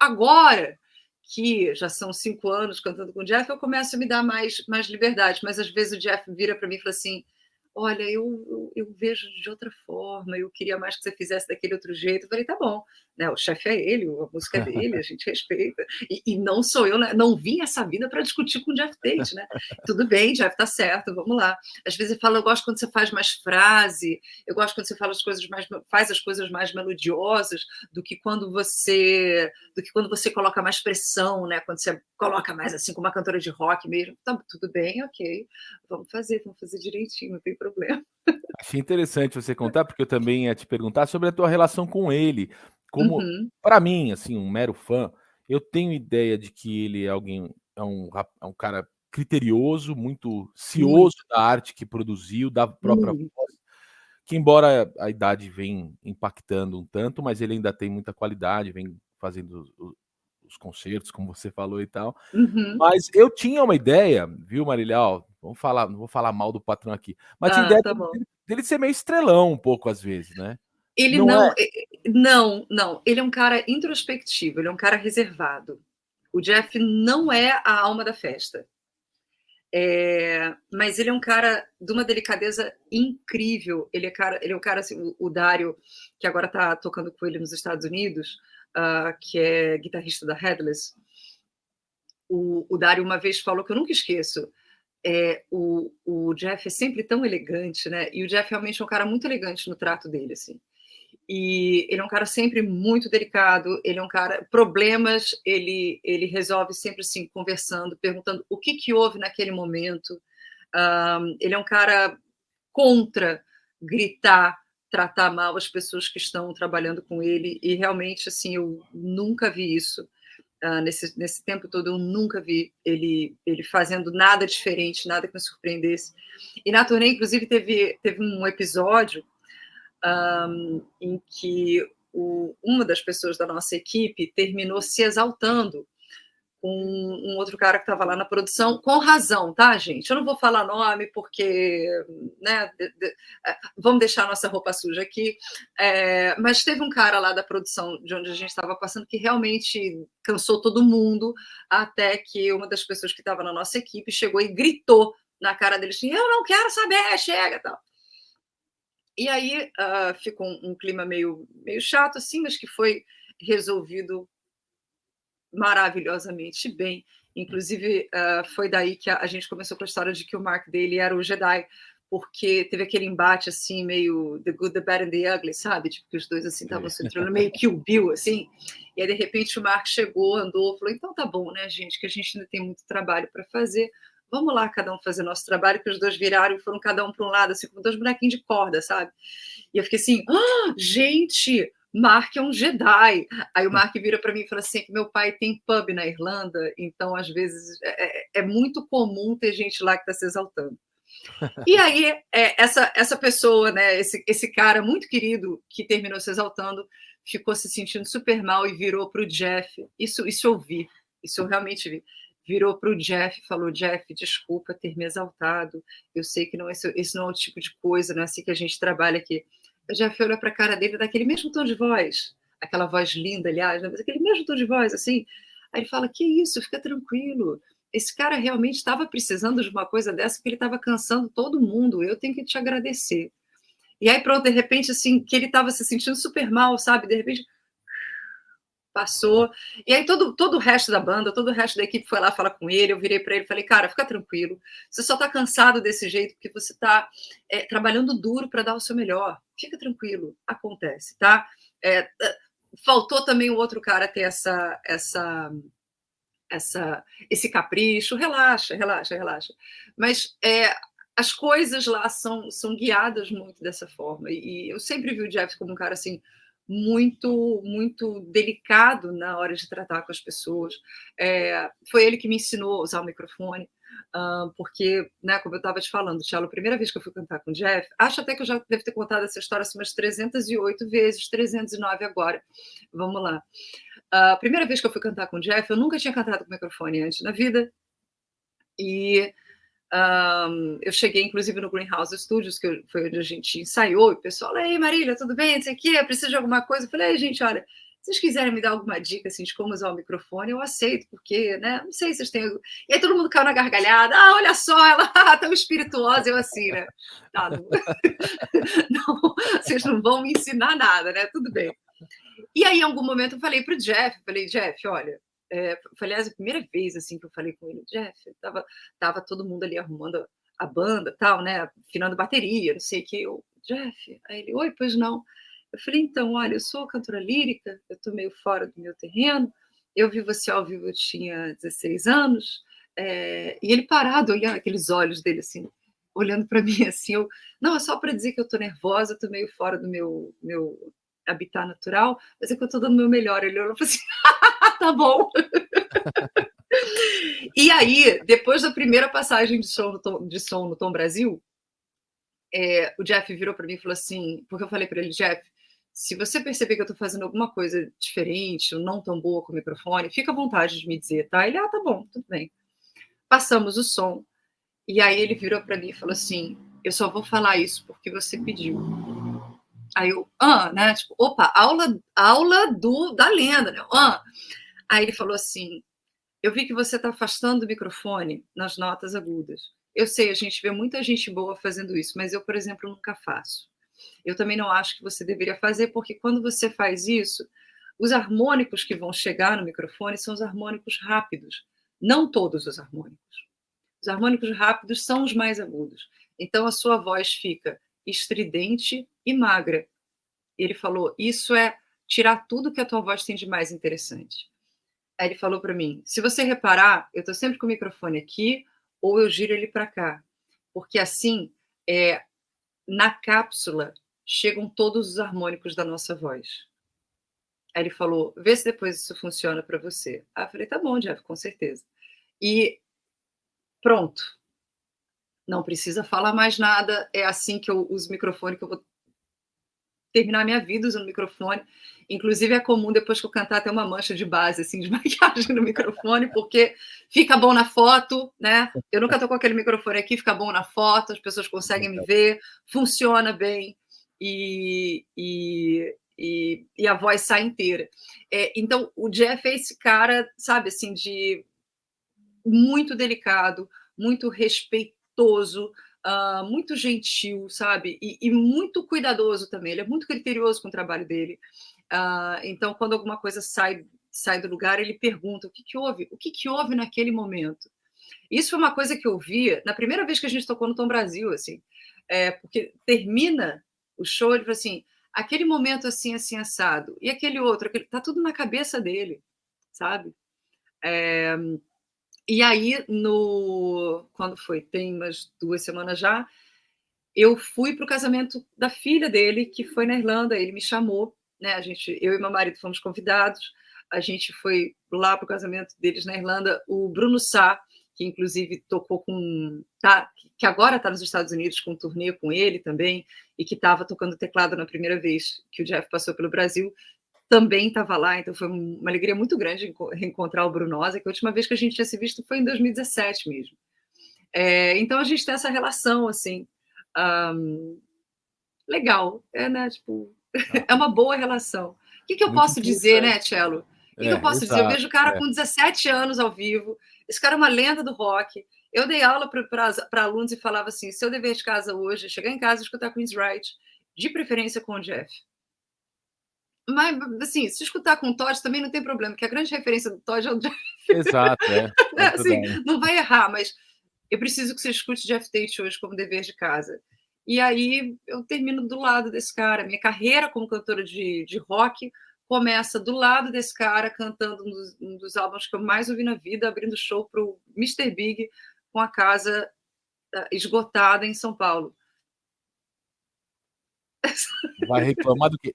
Agora que já são 5 anos cantando com o Jeff, eu começo a me dar mais liberdade, mas às vezes o Jeff vira para mim e fala assim: olha, eu vejo de outra forma, eu queria mais que você fizesse daquele outro jeito. Eu falei, tá bom, né? O chefe é ele, a música é dele, a gente respeita. E não sou eu, né? Não vim essa vida para discutir com o Jeff Tate, né? Tudo bem, Jeff, tá certo, vamos lá. Às vezes ele fala, eu gosto quando você faz mais frase, eu gosto quando você fala faz as coisas mais melodiosas do que quando você coloca mais pressão, né? Quando você coloca mais assim, como uma cantora de rock mesmo. Tá, tudo bem, ok. Vamos fazer direitinho, não tem problema. Achei interessante você contar, porque eu também ia te perguntar sobre a tua relação com ele. Como, Uhum. para mim, assim, um mero fã, eu tenho ideia de que ele é um cara criterioso, muito cioso Muito. da arte que produziu, da própria voz, que embora a idade vem impactando um tanto, mas ele ainda tem muita qualidade, vem fazendo os concertos, como você falou e tal. Uhum. Mas eu tinha uma ideia, viu, Marília? Ó, vamos falar, não vou falar mal do patrão aqui, mas tinha Ah, ideia tá bom. dele ser meio estrelão um pouco às vezes, né. Ele Não é? não, ele é um cara introspectivo, ele é um cara reservado. O Jeff não é a alma da festa. Mas ele é um cara de uma delicadeza incrível. Ele é um cara assim, o Dario, que agora está tocando com ele nos Estados Unidos, que é guitarrista da Headless. O Dario uma vez falou que eu nunca esqueço. O Jeff é sempre tão elegante, né? E o Jeff realmente é um cara muito elegante no trato dele, assim. E ele é um cara sempre muito delicado, ele é um cara... Problemas, ele resolve sempre assim, conversando, perguntando o que houve naquele momento. Ele é um cara contra gritar, tratar mal as pessoas que estão trabalhando com ele, e realmente, assim, eu nunca vi isso. Nesse tempo todo, eu nunca vi ele fazendo nada diferente, nada que me surpreendesse. E na turnê, inclusive, teve um episódio em que uma das pessoas da nossa equipe terminou se exaltando com um outro cara que estava lá na produção, com razão, tá, gente? Eu não vou falar nome porque, né, vamos deixar a nossa roupa suja aqui, mas teve um cara lá da produção de onde a gente estava passando que realmente cansou todo mundo, até que uma das pessoas que estava na nossa equipe chegou e gritou na cara dele assim, eu não quero saber, chega, tal. E aí ficou um clima meio chato, assim, mas que foi resolvido maravilhosamente bem. Inclusive, foi daí que a gente começou com a história de que o Mark dele era o Jedi, porque teve aquele embate, assim, meio The Good, The Bad and The Ugly, sabe? Tipo, que os dois, assim, estavam se entrando meio Kill Bill, assim. E aí, de repente, o Mark chegou, andou, falou, então tá bom, né, gente, que a gente ainda tem muito trabalho para fazer. Vamos lá, cada um fazer nosso trabalho, que os dois viraram e foram cada um para um lado, assim, como dois bonequinhos de corda, sabe? E eu fiquei assim, gente, Mark é um Jedi. Aí o Mark vira para mim e fala assim, que meu pai tem pub na Irlanda, então às vezes é muito comum ter gente lá que está se exaltando. E aí essa pessoa, né, esse cara muito querido que terminou se exaltando, ficou se sentindo super mal e virou para o Jeff. Isso eu vi, isso eu realmente vi. Virou para o Jeff e falou, Jeff, desculpa ter me exaltado, eu sei que esse não é o tipo de coisa, não é assim que a gente trabalha aqui. O Jeff olhou para a cara dele daquele mesmo tom de voz, aquela voz linda, aliás, né, mas aquele mesmo tom de voz, assim. Aí ele fala, que isso, fica tranquilo, esse cara realmente estava precisando de uma coisa dessa, porque ele estava cansando todo mundo, eu tenho que te agradecer. E aí pronto, de repente, assim, que ele estava se sentindo super mal, sabe, de repente passou, e aí todo o resto da banda, todo o resto da equipe foi lá falar com ele, eu virei para ele e falei, cara, fica tranquilo, você só está cansado desse jeito porque você está trabalhando duro para dar o seu melhor, fica tranquilo, acontece, tá? Faltou também o outro cara ter esse capricho, relaxa. Mas as coisas lá são guiadas muito dessa forma. E eu sempre vi o Jeff como um cara assim muito, muito delicado na hora de tratar com as pessoas. Foi ele que me ensinou a usar o microfone. Porque, né, como eu estava te falando, Tchelo, a primeira vez que eu fui cantar com o Jeff, acho até que eu já devo ter contado essa história assim, umas 308 vezes, 309 agora. Vamos lá. A primeira vez que eu fui cantar com o Jeff, eu nunca tinha cantado com microfone antes na vida. E eu cheguei, inclusive, no Greenhouse Studios, que foi onde a gente ensaiou, e o pessoal, ei, Marília, tudo bem? Isso aqui, precisa de alguma coisa? Eu falei, gente, olha, vocês quiserem me dar alguma dica assim, de como usar o microfone, eu aceito, porque, né? Não sei se vocês têm. E aí todo mundo caiu na gargalhada. Ah, olha só, ela tão espirituosa, eu assim, né? Tá, não... não, vocês não vão me ensinar nada, né? Tudo bem. E aí, em algum momento, eu falei pro Jeff, olha, foi, aliás, a primeira vez assim que eu falei com ele, Jeff, tava todo mundo ali arrumando a banda, tal, né? Afinando bateria, não sei o que. Eu, Jeff, aí ele, oi, pois não. Eu falei, então, olha, eu sou cantora lírica, eu tô meio fora do meu terreno, eu vi você ao vivo, eu tinha 16 anos, e ele parado, olhando aqueles olhos dele assim, olhando para mim assim, não, é só para dizer que eu tô nervosa, eu tô meio fora do meu habitat natural, mas é que eu tô dando o meu melhor. Ele olhou e falou assim, tá bom. E aí, depois da primeira passagem de som no Tom Brasil, o Jeff virou para mim e falou assim, porque eu falei para ele, Jeff, se você perceber que eu estou fazendo alguma coisa diferente, ou não tão boa com o microfone, fica à vontade de me dizer, tá? Ele, tá bom, tudo bem. Passamos o som, e aí ele virou para mim e falou assim, eu só vou falar isso porque você pediu. Aí eu, né? Tipo, opa, aula da lenda, né? Aí ele falou assim, eu vi que você está afastando o microfone nas notas agudas. Eu sei, a gente vê muita gente boa fazendo isso, mas eu, por exemplo, nunca faço. Eu também não acho que você deveria fazer, porque quando você faz isso, os harmônicos que vão chegar no microfone são os harmônicos rápidos, não todos os harmônicos. Os harmônicos rápidos são os mais agudos. Então, a sua voz fica estridente e magra. Ele falou, isso é tirar tudo que a tua voz tem de mais interessante. Aí ele falou para mim, se você reparar, eu estou sempre com o microfone aqui, ou eu giro ele para cá. Porque assim, na cápsula, chegam todos os harmônicos da nossa voz. Aí ele falou, vê se depois isso funciona para você. Aí eu falei, tá bom, Jeff, com certeza. E pronto. Não precisa falar mais nada, é assim que eu uso o microfone, que eu vou terminar minha vida usando microfone. Inclusive, é comum, depois que eu cantar, ter uma mancha de base, assim, de maquiagem no microfone, porque fica bom na foto, né? Eu nunca tô com aquele microfone aqui, fica bom na foto, as pessoas conseguem me ver, funciona bem e a voz sai inteira. Então, o Jeff é esse cara, sabe, assim, de muito delicado, muito respeitoso, muito gentil, sabe? E muito cuidadoso também. Ele é muito criterioso com o trabalho dele. Então, quando alguma coisa sai do lugar, ele pergunta o que houve? O que houve naquele momento? Isso foi uma coisa que eu vi na primeira vez que a gente tocou no Tom Brasil, assim, porque termina o show, ele falou assim, aquele momento assim, assim, assado, e aquele outro, tá tudo na cabeça dele, sabe? E aí, quando foi? Tem umas 2 semanas já, eu fui para o casamento da filha dele, que foi na Irlanda. Ele me chamou, né? Eu e meu marido fomos convidados. A gente foi lá para o casamento deles na Irlanda. O Bruno Sá, que inclusive tocou que agora está nos Estados Unidos com um turnê com ele também, e que estava tocando teclado na primeira vez que o Jeff passou pelo Brasil, também estava lá, então foi uma alegria muito grande reencontrar o Brunosa, que a última vez que a gente tinha se visto foi em 2017 mesmo. Então a gente tem essa relação, assim, legal, né? Tipo, é uma boa relação. O que eu posso dizer, né, Cello? O que eu posso dizer? Eu vejo o cara com 17 anos ao vivo, esse cara é uma lenda do rock. Eu dei aula para alunos e falava assim, seu dever de casa hoje é chegar em casa e escutar Queen's Right, de preferência com o Jeff. Mas, assim, se escutar com o Todd também não tem problema, porque a grande referência do Todd é o Jeff. Exato, assim, não vai errar, mas eu preciso que você escute Jeff Tate hoje como dever de casa. E aí eu termino do lado desse cara. Minha carreira como cantora de rock começa do lado desse cara, cantando um dos álbuns que eu mais ouvi na vida, abrindo show para o Mr. Big, com a casa esgotada em São Paulo. Vai reclamar do quê?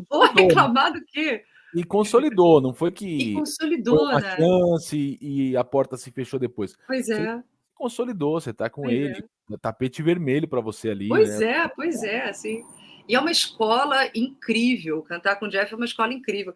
Vou reclamar do quê? E consolidou, não foi que E consolidou, foi uma né? chance e a porta se fechou depois. Pois é. Você consolidou, você tá com ele, tapete vermelho para você ali, pois né? Pois é, assim. E é uma escola incrível, cantar com o Jeff é uma escola incrível.